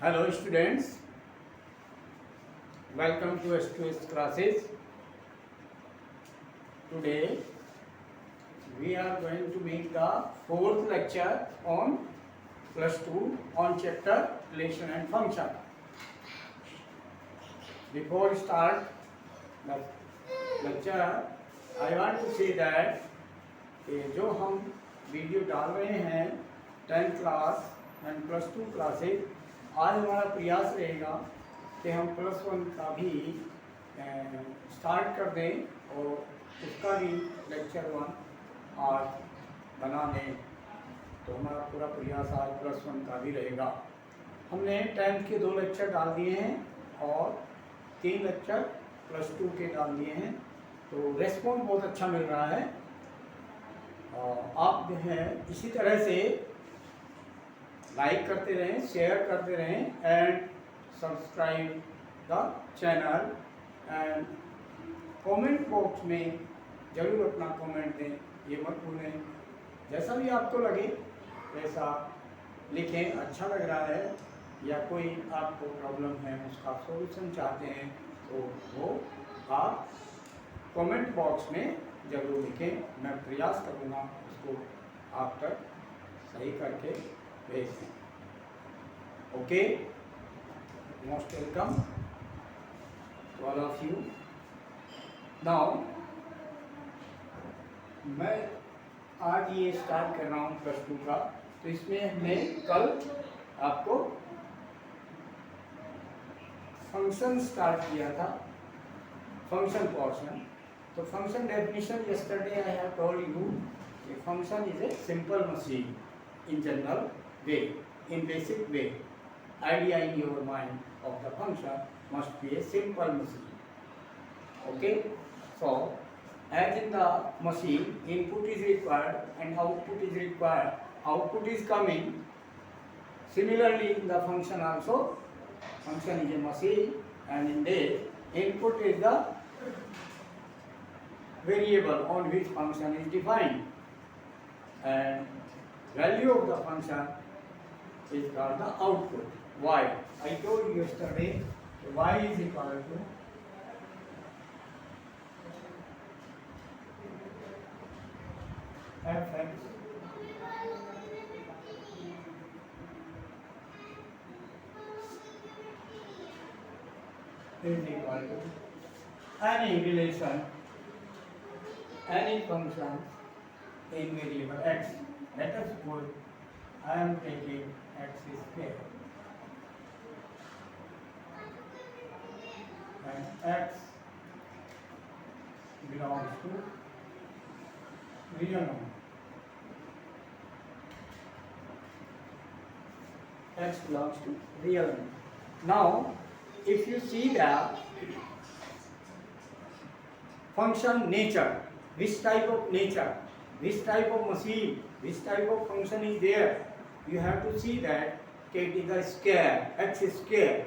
Hello students, welcome to S2S classes. Today we are going to make the fourth lecture on plus 2 on chapter relation and function. Before start the lecture, I want to say that जो हम video डाल रहे हैं 10th class and plus 2 classes, आज हमारा प्रयास रहेगा कि हम प्लस 1 का भी स्टार्ट कर दें और उसका भी लेक्चर 1 आज बना दें। तो हमारा पूरा प्रयास आज प्लस 1 का भी रहेगा। हमने 10th के 2 लेक्चर डाल दिए हैं और 3 लेक्चर प्लस 2 के डाल दिए हैं, तो रेस्पॉन्स बहुत अच्छा मिल रहा है। आप जो है इसी तरह से लाइक करते रहें, शेयर करते रहें and subscribe the channel and comment box में ज़रूर अपना कमेंट दें, ये मत भूलें। जैसा भी आपको लगे वैसा लिखें, अच्छा लग रहा है या कोई आपको प्रॉब्लम है उसका सॉल्यूशन चाहते हैं तो वो आप कमेंट बॉक्स में ज़रूर लिखें। मैं प्रयास करूँगा उसको आप तक सही करके भेज दें। Okay, most welcome to all of you. Now मैं आज ये स्टार्ट कर रहा हूँ प्लस 2 का, तो इसमें हमने कल आपको फंक्शन स्टार्ट किया था, फंक्शन पोर्शन। तो function definition yesterday I have told you a function is a simple machine in general way, in basic way. Idea in your mind of the function must be a simple machine. Okay, so as in the machine input is required and output is required, output is coming. Similarly in the function also, function is a machine and in this input is the variable on which function is defined and value of the function is called the output. Y, I told you yesterday y is equal to fx is equal to any relation, any function in variable x. Let us suppose I am taking x square and x belongs to real number. X belongs to real number. Now, if you see the function nature, which type of nature, which type of machine, which type of function is there, you have to see that it is a square, x square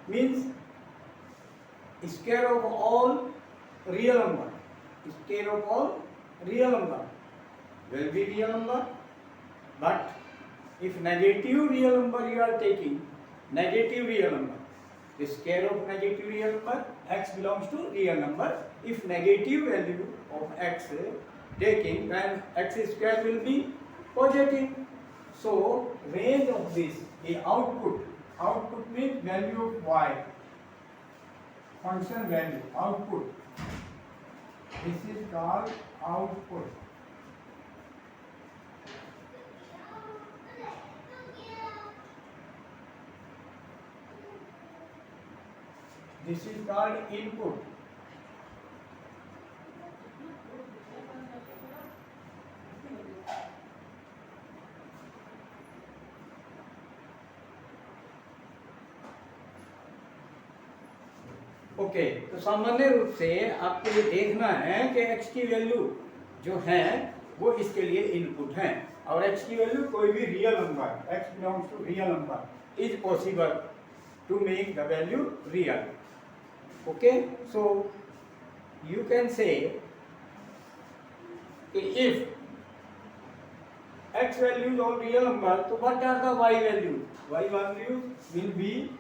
means square of all real number, square of all real number will be real number, but if negative real number you are taking, negative real number, the square of negative real number, x belongs to real number. If negative value of x taking, then x square will be positive. So range of this, the output, output means value of y, function value, output. This is called output. This is called input. Okay, तो सामान्य रूप से आपको ये देखना है कि x की वैल्यू जो है वो इसके लिए इनपुट है और x की वैल्यू कोई भी real number, x belongs to real number is possible to make the value real. Okay, so you can say if x values all real number, so what are the y values? Y values will be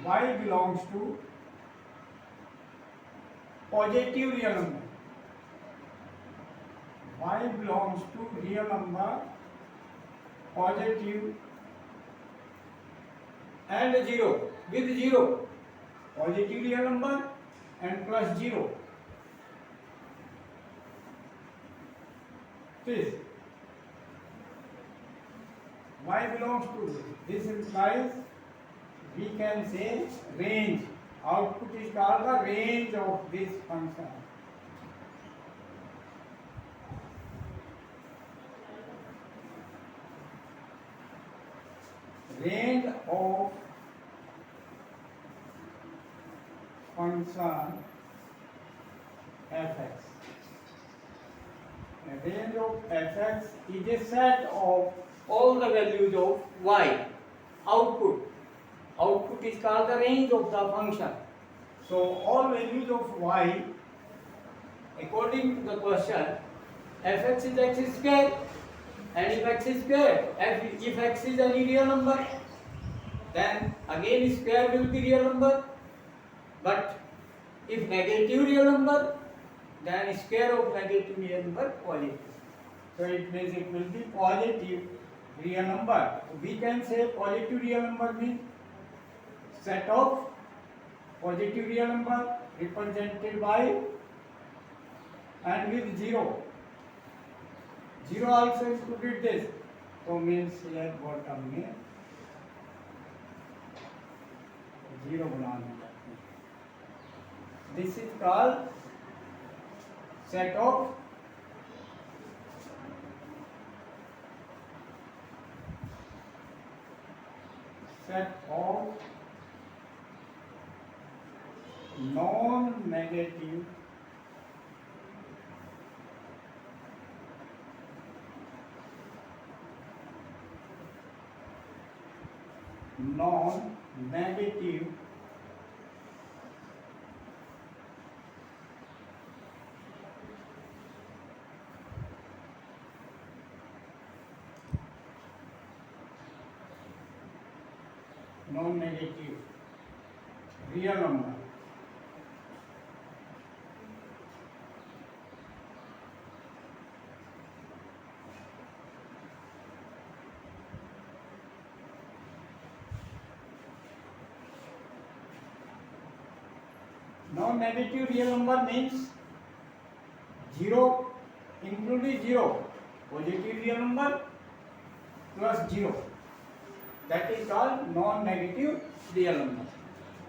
y belongs to positive real number. Y belongs to real number, positive and 0 with 0. Positive real number and plus 0. This y belongs to this. This implies we can say range. Output is called the range of this function. Range of function fx. The range of fx is a set of all the values of y. Output. Output is called the range of the function. So all values of y, according to the question, fx is x square, and if x is square, if x is any real number, then again square will be real number. But if negative real number, then square of negative real number positive. So it means it will be positive real number. We can say positive real number means set of positive real number represented by and with 0. 0 also included this. So means here bottom में 0 बनाना. This is called set of non-negative non-negative real number. Non-negative real number means 0 including 0, positive real number plus 0. That is called non-negative real number.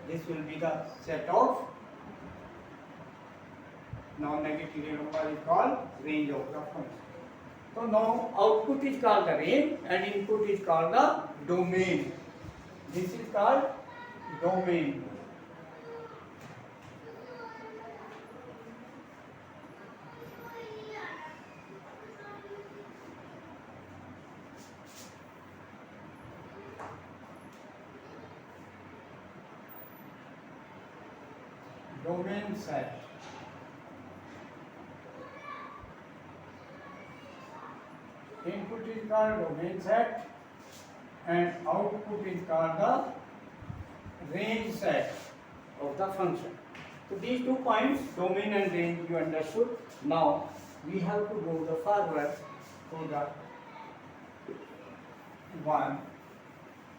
This will be the set of non-negative real number is called range of the function. So now output is called the range and input is called the domain. This is called domain. Domain set. Input is called domain set and output is called the range set of the function. So these 2 points, domain and range, you understood. Now we have to go the forward to the one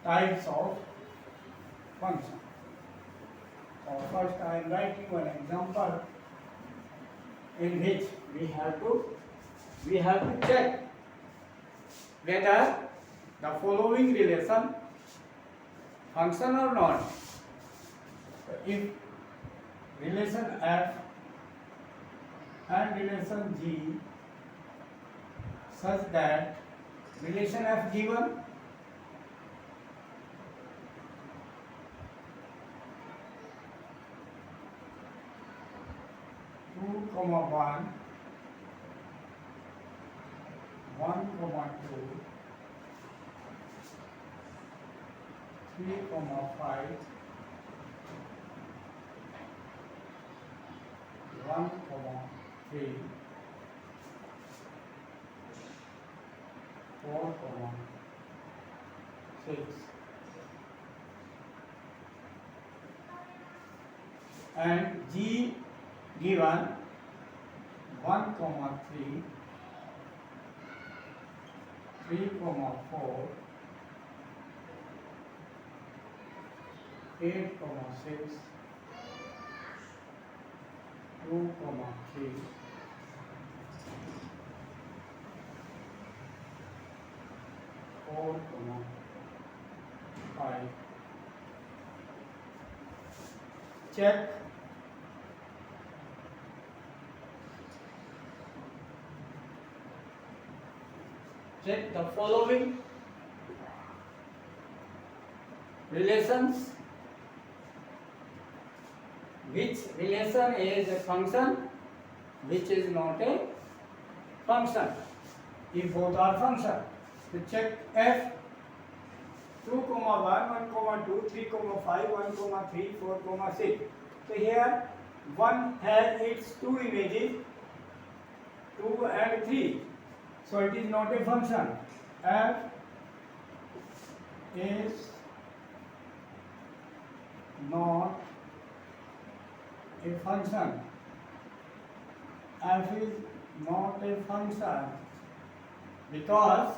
types of function. So first I am writing one example in which we have to check whether the following relation function or not. If relation f and relation g such that relation f given two comma 1, 1 comma 2, 3 comma 5, 1 comma 3, 4, 6. And G given 1, 3, 3, 4, 8, 6, 2, 3, 4, 5. Check. Check the following relations. Which relation is a function, which is not a function? If both are function, so check F. 2, 1, 1, 2, 3, 5, 1, 3, 4, 6. So here 1 has its two images, 2 and 3. So it is not a function. F is not a function. F is not a function because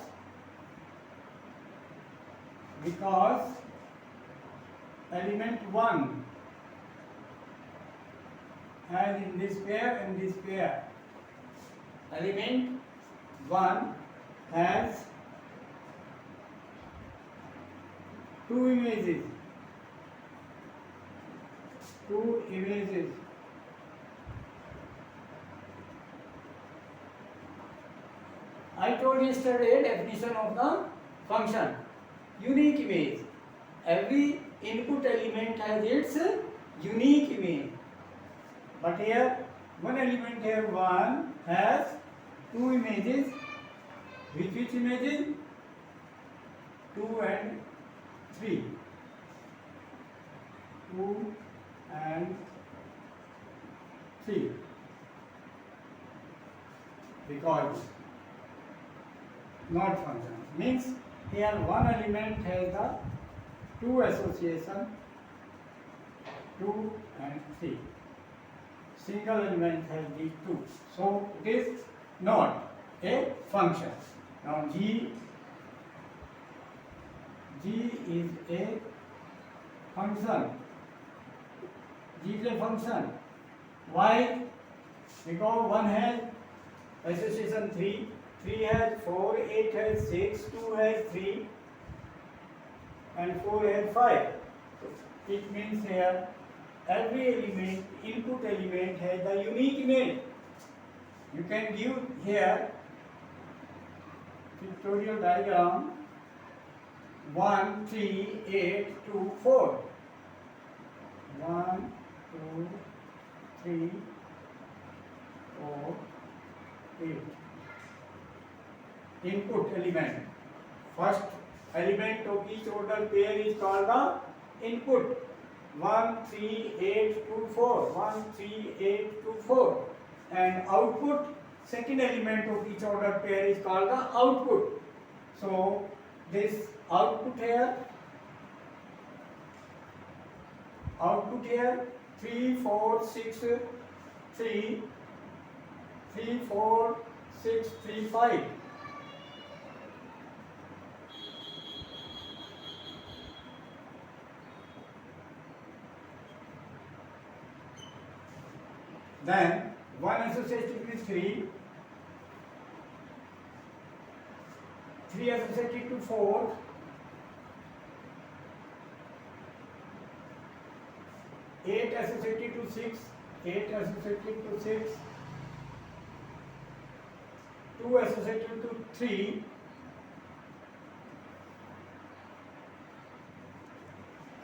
element 1 has in this pair and this pair. Element 1 has two images. I told yesterday definition of the function. Unique image. Every input element has its unique image. But here one element here 1 has two images. Which images? 2 and 3. 2 and 3. Because not function means here one element has the two association 2 and 3. Single element has these two, so it is not a function. Now G is a function. G is a function. Why? Because 1 has association 3, 3 has 4, 8 has 6, 2 has 3, and 4 has 5. It means here every element, input element has the unique image. You can give here pictorial diagram 1, 3, 8, 2, 4. 1, 2, 3, 4, 8. Input element. First element of each order pair is called the input. 1, 3, 8, 2, 4. 1, 3, 8, 2, 4. And output, second element of each order pair is called the output. So this output here 3, 4, 6, 3, 3, 4, 6, 3, 5. Then 1 associated with 3, 3 associated to 4, 8 associated to 6, 8 associated to 6, 2 associated to 3,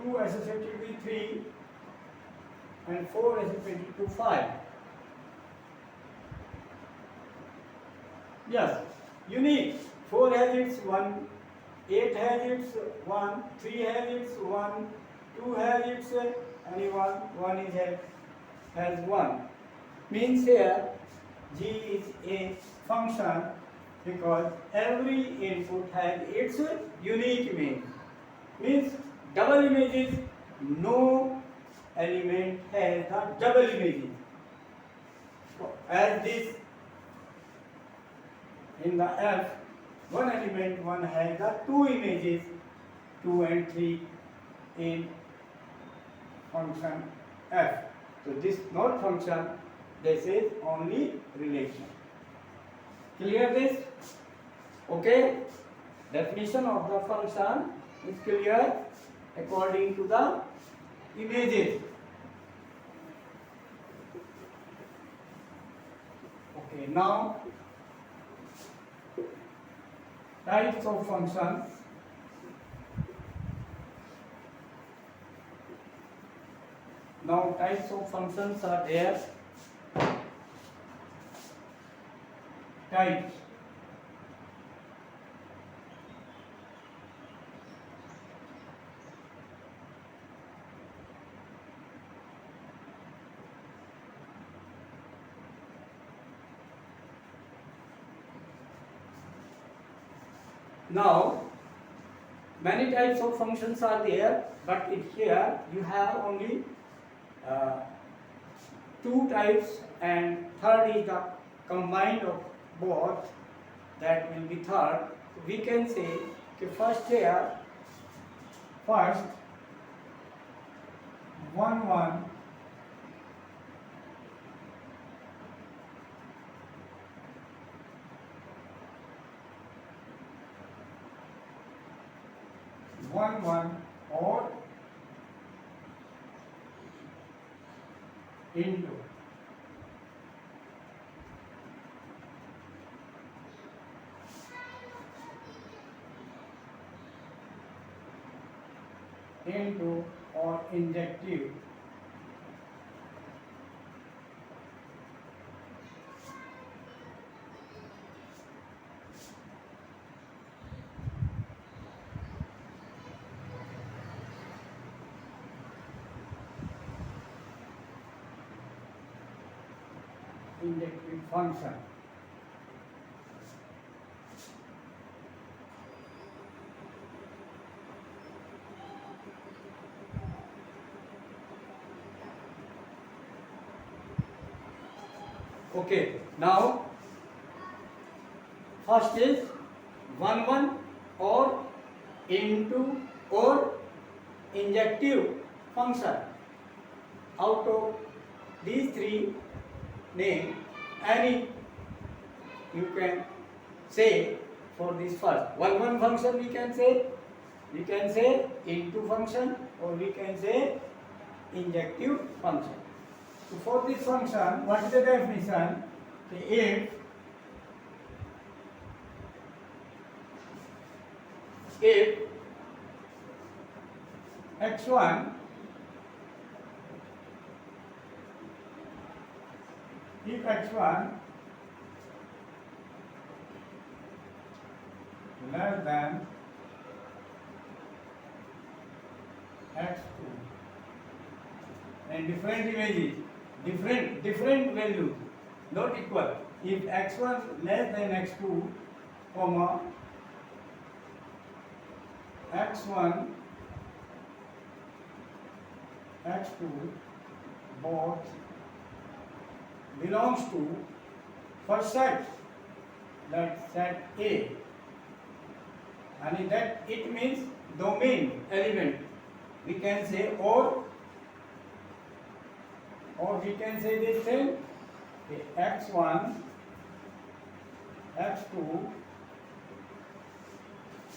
2 associated with 3, and 4 associated to 5. Yes, unique. 4 has its 1, 8 has its 1, 3 has its 1, 2 has its only 1 is has 1. Means here G is a function because every input has its unique image. Means double images, no element has the double images. So as this in the F, one element one has the two images, 2 and 3 in function F. So this not function, this is only relation. Clear this? Okay. Definition of the function is clear according to the images. Okay, now types of functions. Now types of functions are there. Types. Now, many types of functions are there, but here you have only two types, and third is the combined of both, that will be third. We can say कि first here, first 1 1 1 1 or into or injective. Injective function. Okay, now first is 1 1 or into or injective function. Out of these three, name any you can say for this first. 1 1 function we can say into function, or we can say injective function. So for this function, what is the definition? If x1 less than x2 and different images, different values, not equal. If x1 less than x2, comma x1 x2 both belongs to first set, that set A, and that it means domain element. We can say or we can say this thing, x1 x2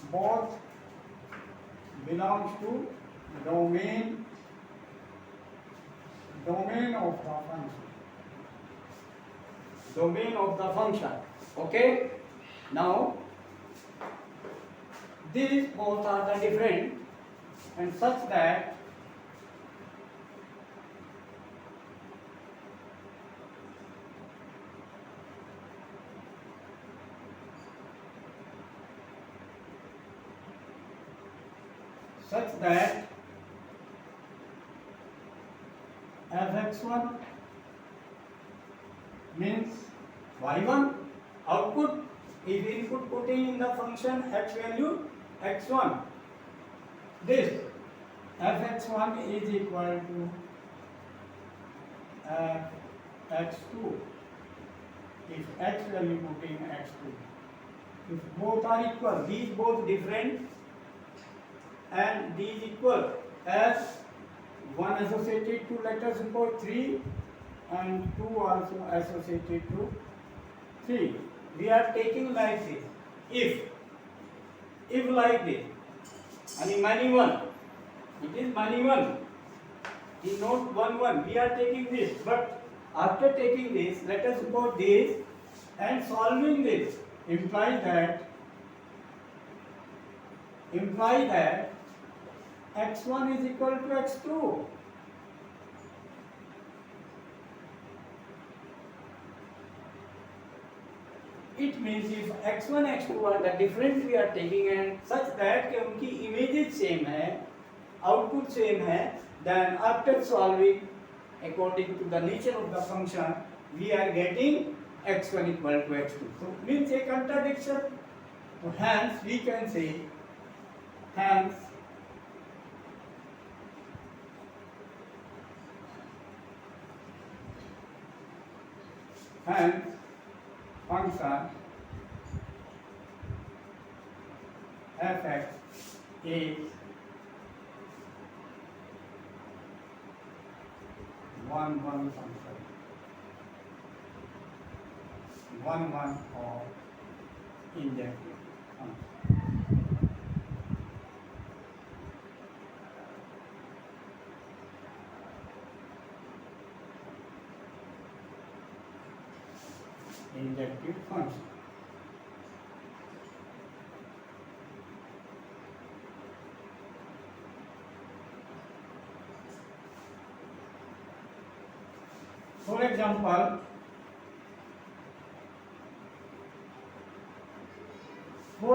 both belongs to domain of the function. Domain of the function. Okay. Now these both are the different, and such that fx1 means y1 output, If input putting in the function x value x1, this fx1 is equal to x2. If x value putting x2, if both are equal, these both different and these equal, as 1 associated to, let us suppose 3 and 2 also associated to 3. We are taking like this. If like this, and many one, it is many one. It is not 1 1. We are taking this, but after taking this, let us suppose this and solving this implies that x1 is equal to x2. It means if x1 x2 are the different we are taking and such that कि उनकी images same है, output same है, then after solving according to the nature of the function we are getting x1 equal to x2. So means a contradiction. So hence we can say hence function fx is one function, one of injective function. Injective function. For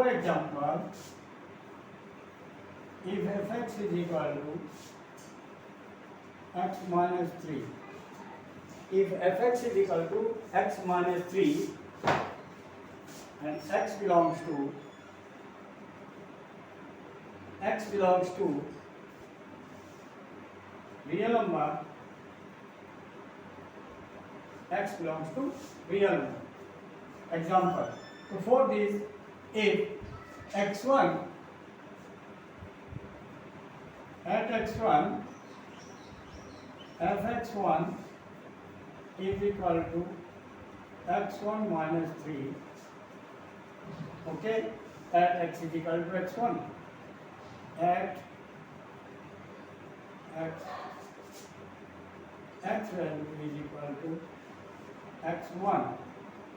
example, if fx is equal to x minus 3, if fx is equal to x minus 3 and x belongs to real number, x belongs to real number. Example. So for this, if x1 at x1 fx1 is equal to x1 minus 3, okay, at x is equal to x1, at x value is equal to x1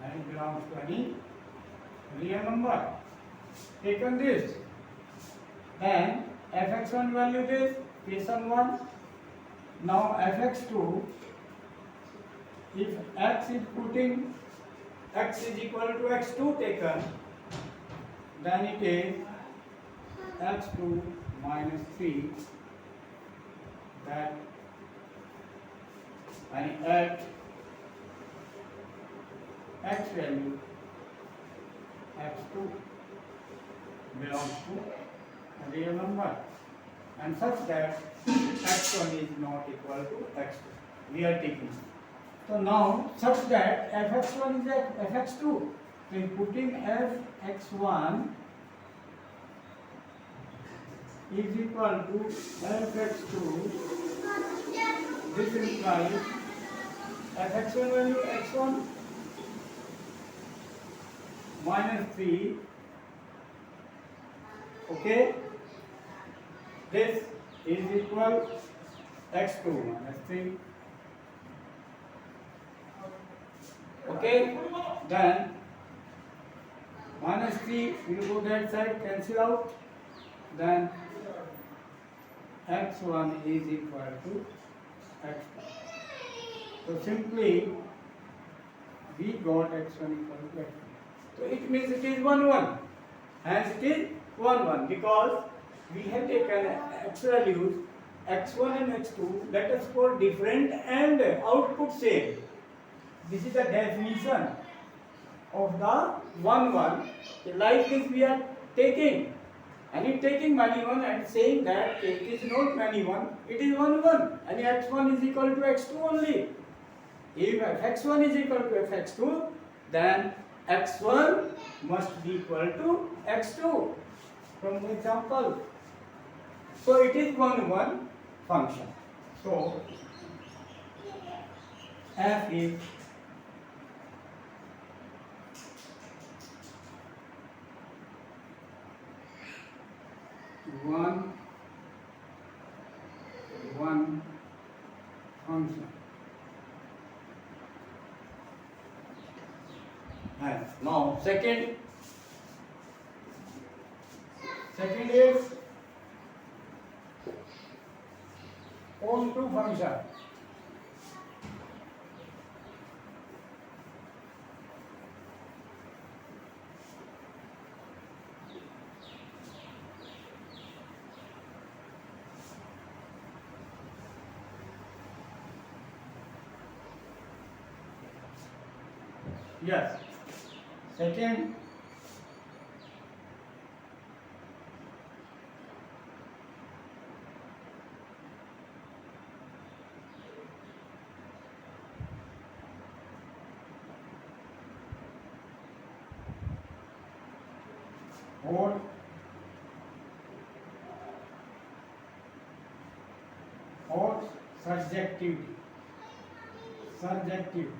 and it belongs to any real number. Taken this, then fx1 value is equation 1. Now fx2, if x is putting x is equal to x2 taken, then it is x2 minus 3, that and at x value x2 belongs to a real number and such that x1 is not equal to x2. We are taking. So now such that fx1 is fx2. So in putting fx1 is equal to fx2, this implies fx1 value x1 minus 3, okay, this is equal x2 minus 3, okay, then minus 3 will go that side, cancel out, then x1 is equal to x2. So simply we got x1 equal to x2. So it means it is 1 1. Hence it is 1 1 because we have taken x values x1 and x2, let us call different and output same. This is the definition. of the 1 1. Like this we are taking, and if taking many 1 and saying that it is not many 1, it is 1 1, and x1 is equal to x2 only. If fx1 is equal to fx2, then x1 must be equal to x2 from the example. So it is 1 1 function. So f is one function. And now second is onto function. Yes. Second, or surjective. Surjective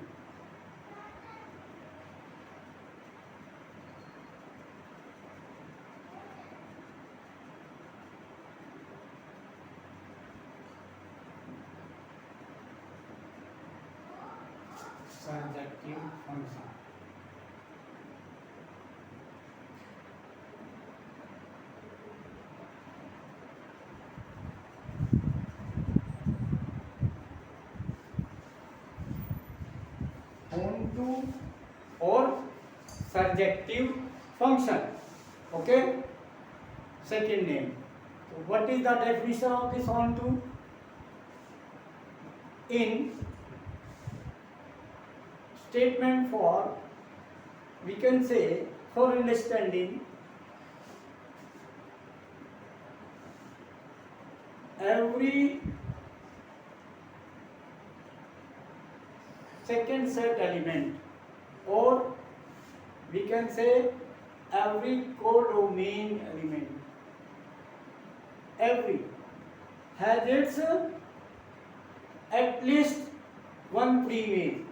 function. Onto or surjective function. Okay. Second name. So what is the definition of this onto? In statement for, we can say, for understanding, every second set element, or we can say every codomain element, every has its at least one preimage.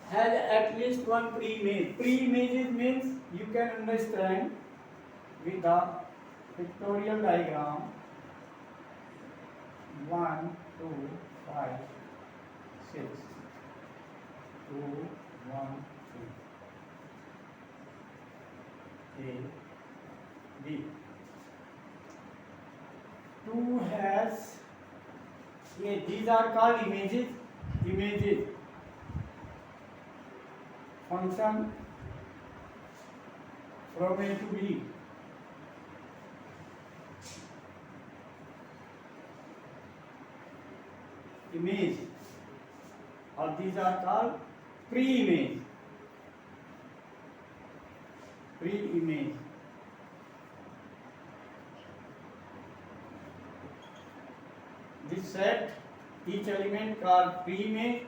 Has at least one preimage. Preimage means you can understand with the pictorial diagram. 1, 2, 5, 6, 2, 1, 2. A, B. 2 has, these are called images. Function from A to B. Image, or these are called pre-image. This set, each element called pre-image.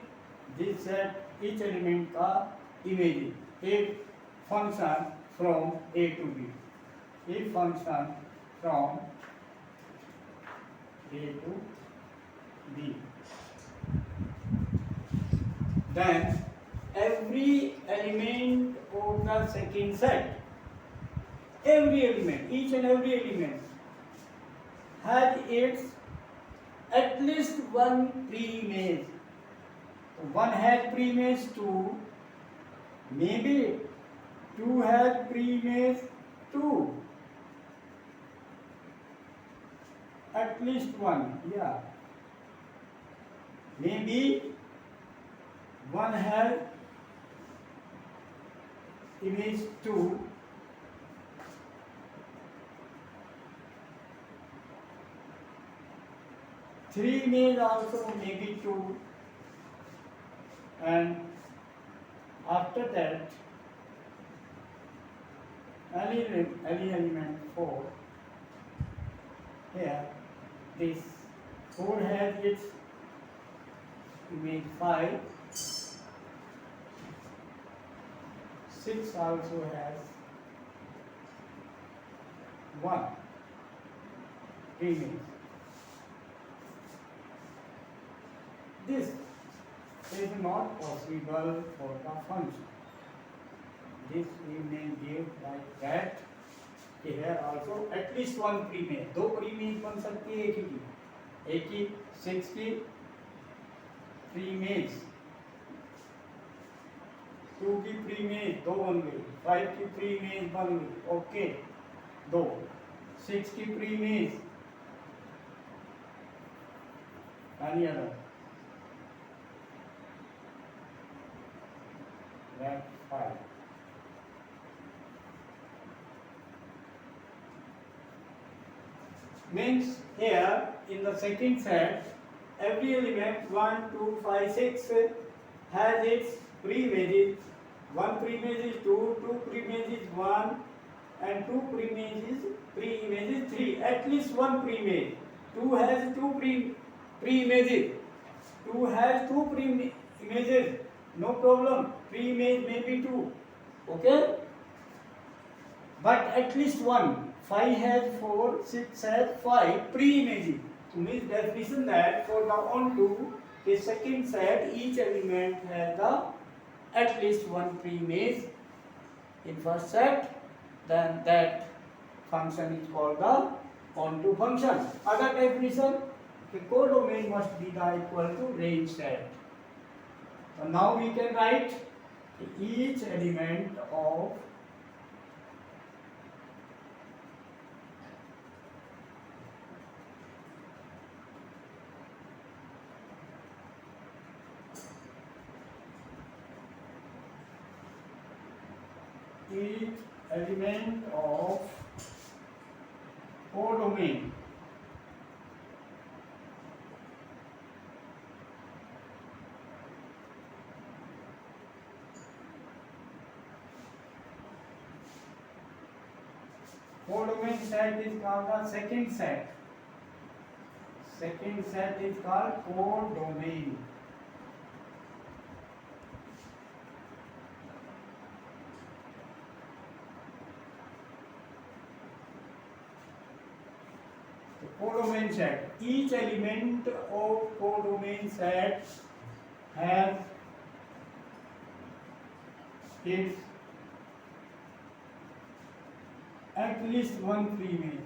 This set, each element called image. A function from A to B. A function from A to B. Then every element of the second set, every element, each and every element has its at least one preimage. One has preimage 2, maybe 2 has preimage 2. At least one, yeah. Maybe one has image 2. Three image also maybe 2, and After that, any element 4, here this 4 has its image 5, 6 also has 1 image. This is not possible for the function. This we may give like that. Here also at least one प्रीमेज, दो प्रीमेज बन सकती है एक ही 6 की प्रीमेज, 2 की प्रीमेज दो बन गई, 5 की प्रीमेज बन गई, ओके दो, 6 की प्रीमेज, any other, that 5. Means here in the second set every element 1, 2, 5, 6 has its pre-images. One pre-image is 2, 2 pre-image is 1, and 2 pre-image is 3. At least one pre-image. 2 has 2 pre-images. 2 has 2 pre-images. No problem. Pre-image may be 2. Okay? But at least one. 5 has 4, 6 has 5 pre-images. So means definition that for the onto the second set each element has the at least one pre-image in first set, then that function is called the onto function. Other definition, the codomain must be the equal to range set. So now we can write each element of each element of codomain set is called the second set. Second set is called codomain. Codomain set. Each element of codomain set has its at least one pre-image.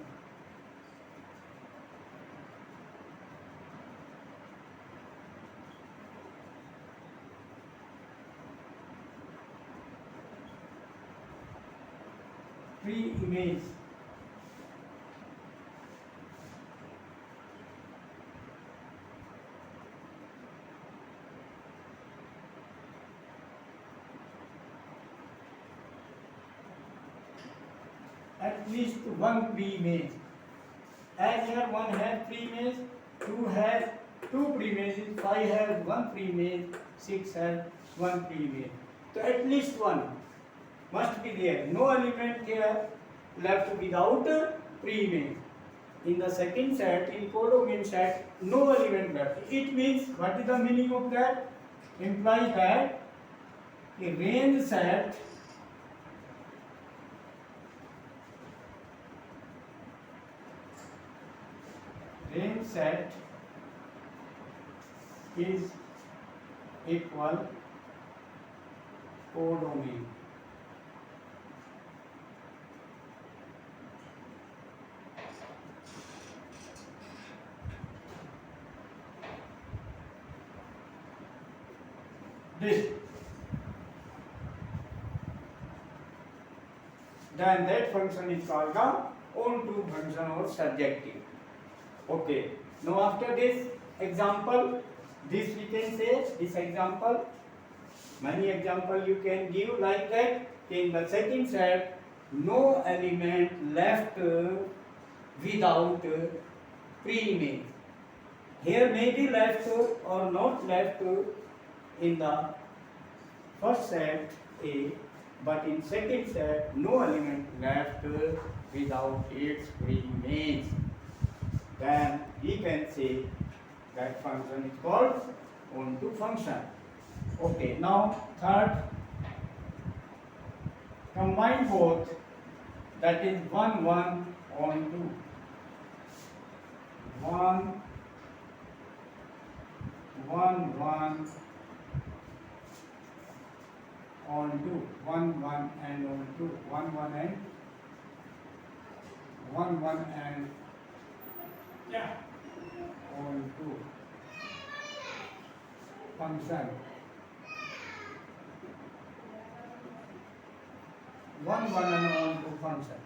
Pre-image. At least one pre-image. As here 1 has pre-image, 2 has 2 pre-images, 5 has 1 pre-image, 6 has 1 pre-image. So at least one must be there. No element here left without pre-image. In the second set, in codomain set, no element left. It means, what is the meaning of that? Implies that a range set is equal codomain. This. Then that function is called the onto function or surjective. Okay. Now after this example, this we can say, this example, many example you can give like that. In the second set, no element left without pre-image. Here may be left or not left in the first set A, but in second set no element left without its remains, then we can say that function is called onto function. Okay, now third, combine both, that is 1 1 on 2. 1 1 1 on 2, 1 1 and on 2, 1 1 and 1 1 and on 2 function. 1 1 and on 2 function.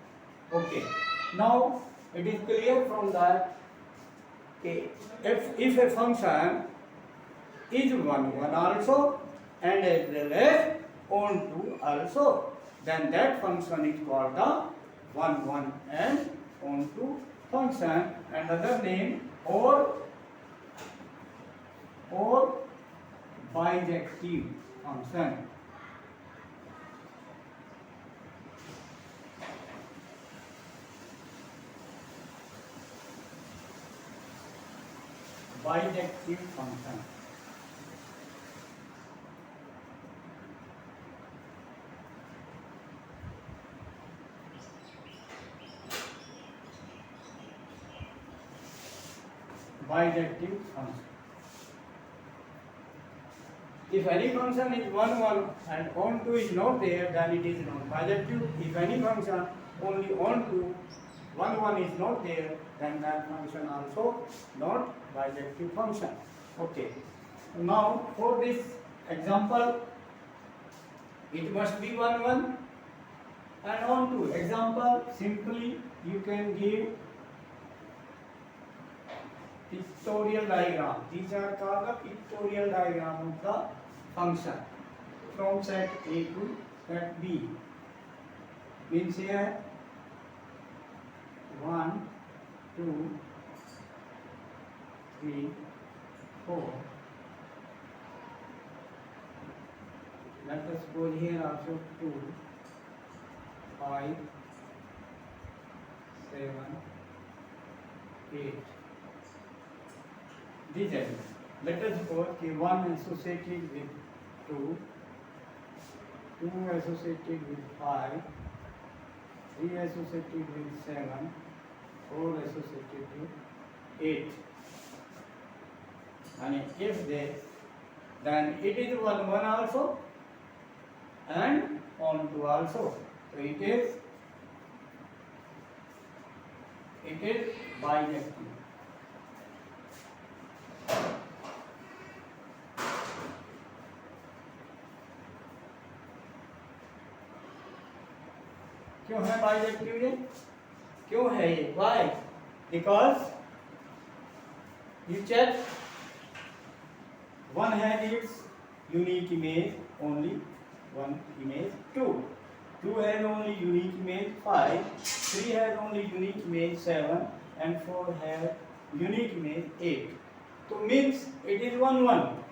Okay, now it is clear from that, okay, if a function is 1 1 also and as well as on 2 also, then that function is called the 1 1 and on 2 function. Another name, or bijective function. Bijective function. Bijective function. If any function is 1 1 and on 2 is not there, then it is not bijective. If any function only on 2, 1 1 is not there, then that function also not bijective function. Okay. Now for this example, it must be 1 1 and on 2. Example, simply you can give pictorial diagram. These are called the pictorial diagram of the function from set A to set B. Means here 1 2 3 4. Let us go here also 2 5 7 8. These elements. Let us suppose कि 1 associated with 2, 2 associated with 5, 3 associated with 7, 4 associated with 8. And if this, then it is 1 1 also and on 2 also. So it is bijective. क्यों है bijective ये? क्यों है ये? Why? Because you check, one has its unique image, only one image. 2 has only unique image 5, 3 has only unique image 7, and 4 has unique image 8. So means it is 1 1.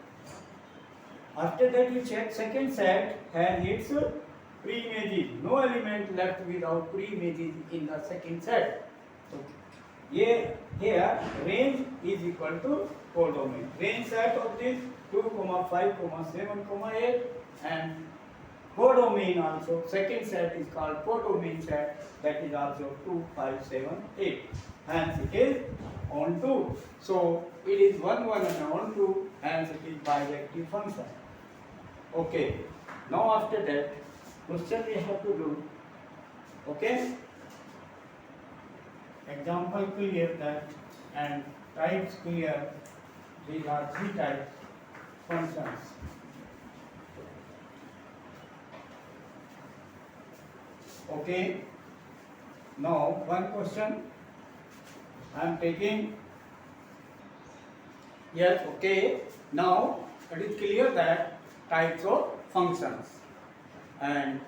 After that you check second set has its pre-images. No element left without pre-images in the second set. So here range is equal to codomain. Range set of this 2, 5, 7, 8, and codomain also. Second set is called codomain set, that is also 2, 5, 7, 8. Hence it is on 2. So it is 1 1 and on 2, hence it is bijective function. Okay. Now after that, question we have to do. Okay. Example clear that, and types clear. These are 3 types functions. Okay. Now one question I am taking. Yes. Okay. Now it is clear that types of functions, and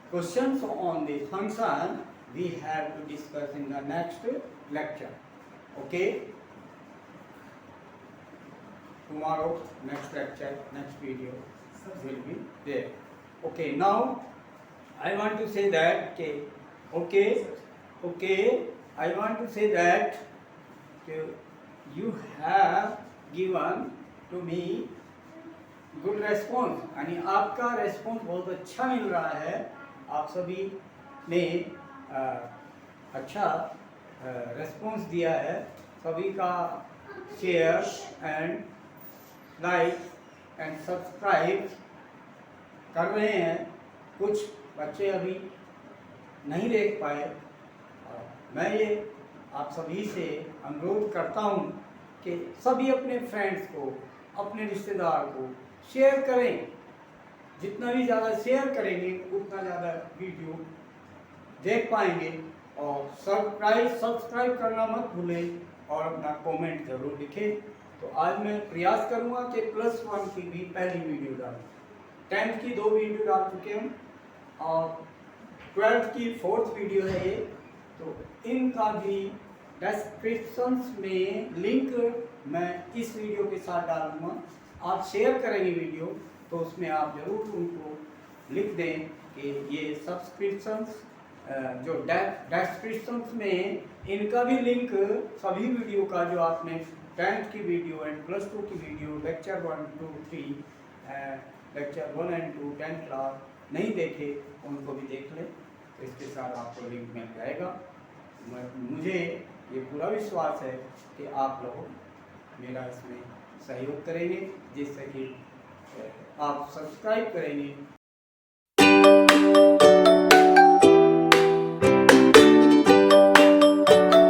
questions on the function we have to discuss in the next lecture. Okay. Tomorrow, next lecture, next video. will be there. Okay, now I want to say that I want to say that you have given to me good response, यानी आपका response बहुत अच्छा मिल रहा है। आप सभी ने अच्छा रेस्पॉन्स दिया है। सभी का share and like and subscribe कर रहे हैं। कुछ बच्चे अभी नहीं देख पाए। मैं ये आप सभी से अनुरोध करता हूँ कि सभी अपने फ्रेंड्स को, अपने रिश्तेदार को शेयर करें। जितना भी ज़्यादा शेयर करेंगे उतना ज़्यादा वीडियो देख पाएंगे। और सब्सक्राइब करना मत भूलें और अपना कमेंट ज़रूर लिखें। तो आज मैं प्रयास करूँगा कि +1 की भी पहली वीडियो डालूँ। 10th की 2 वीडियो डाल चुके हम और 12th की 4th वीडियो है ये। तो इनका भी डिस्क्रिप्शंस में लिंक मैं इस वीडियो के साथ डाल दूँगा। आप शेयर करेंगे वीडियो तो उसमें आप ज़रूर उनको लिख दें कि ये सब्सक्रिप्शंस जो डिस्क्रिप्शंस में इनका भी लिंक सभी वीडियो का जो आपने 10th की वीडियो एंड +2 की video lecture 1, 2, 3 lecture 1 and 2 10th class नहीं देखे उनको भी देख लें। तो इसके साथ आपको लिंक मिल जाएगा। मुझे ये पूरा विश्वास है कि आप लोग मेरा इसमें सहयोग करेंगे, जिससे कि आप सब्सक्राइब करेंगे